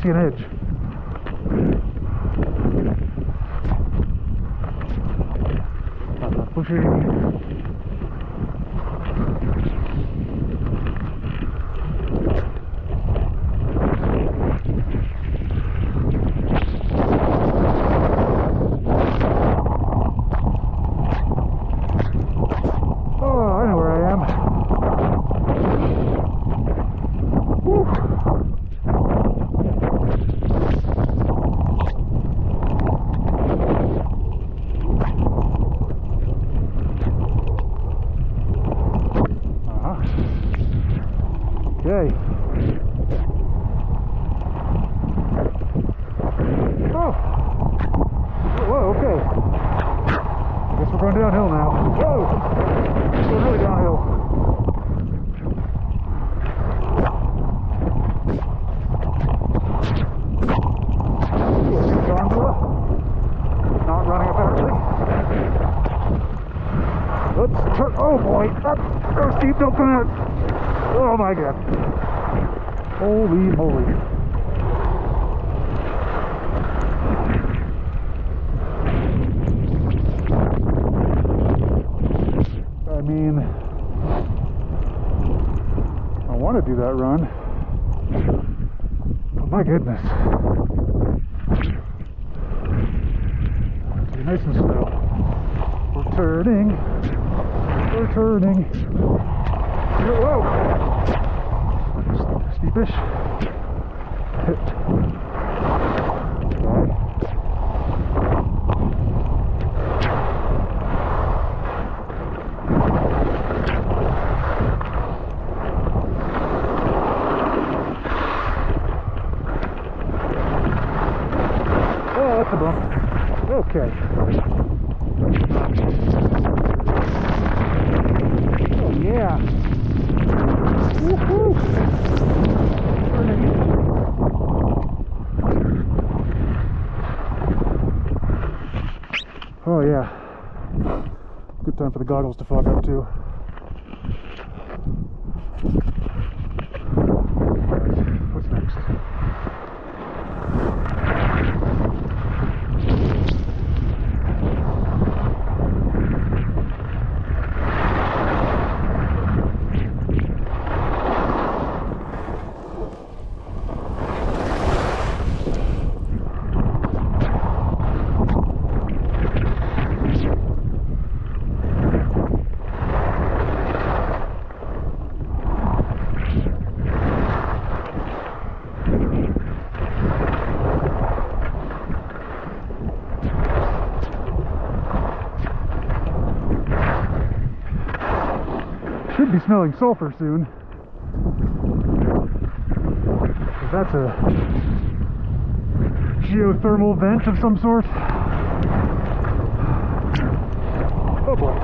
see an edge. I'm not pushing. Okay. Oh. Whoa, okay. I guess we're going downhill now. Whoa! It's going really downhill. Not running apparently. Let's turn. Oh boy! Go steep, don't come out. Oh my god. Holy moly. I mean, I want to do that run. But my goodness. Be nice and slow. We're turning. We're turning. Whoa! Steepish. Okay. Oh, that's a bump. Okay. Oh, yeah. Woohoo! Oh yeah. Good time for the goggles to fog up too. What's next? Should be smelling sulfur soon. That's a geothermal vent of some sort. Oh boy.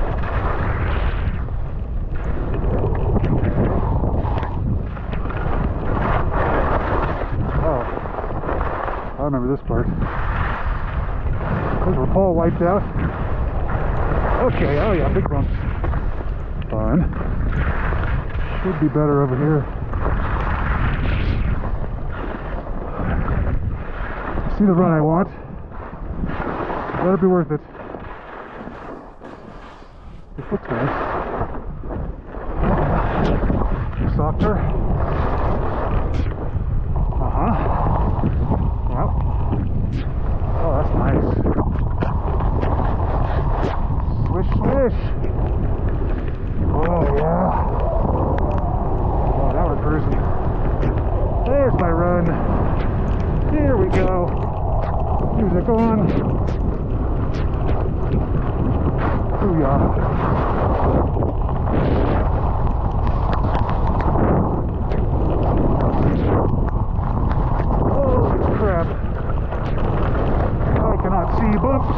Oh, I remember this part. Those were Paul wiped out. Okay, oh yeah, big bumps. Fun. Should be better over here. See the run I want. Better be worth it. This looks nice. Softer. Well. Oh, that's nice. Swish, swish. Oh, yeah. Oh, now we're cruising. There's my run. Here we go. Music on. Booyah. Holy crap. I cannot see bumps.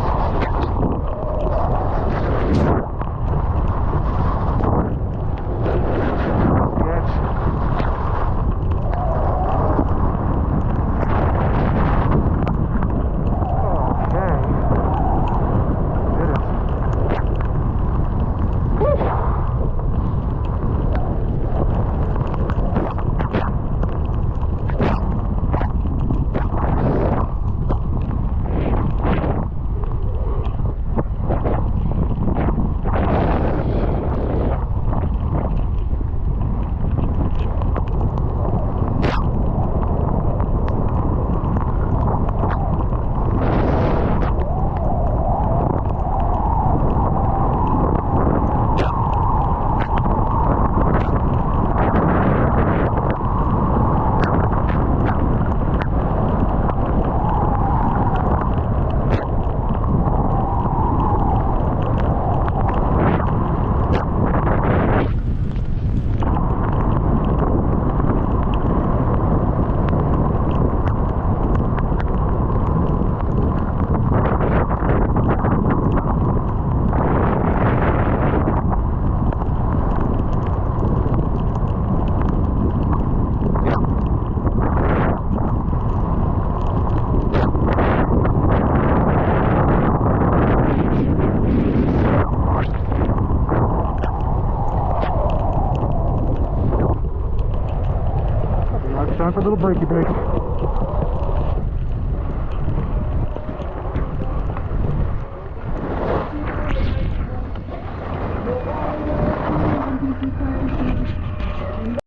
Now it's time for a little breaky break.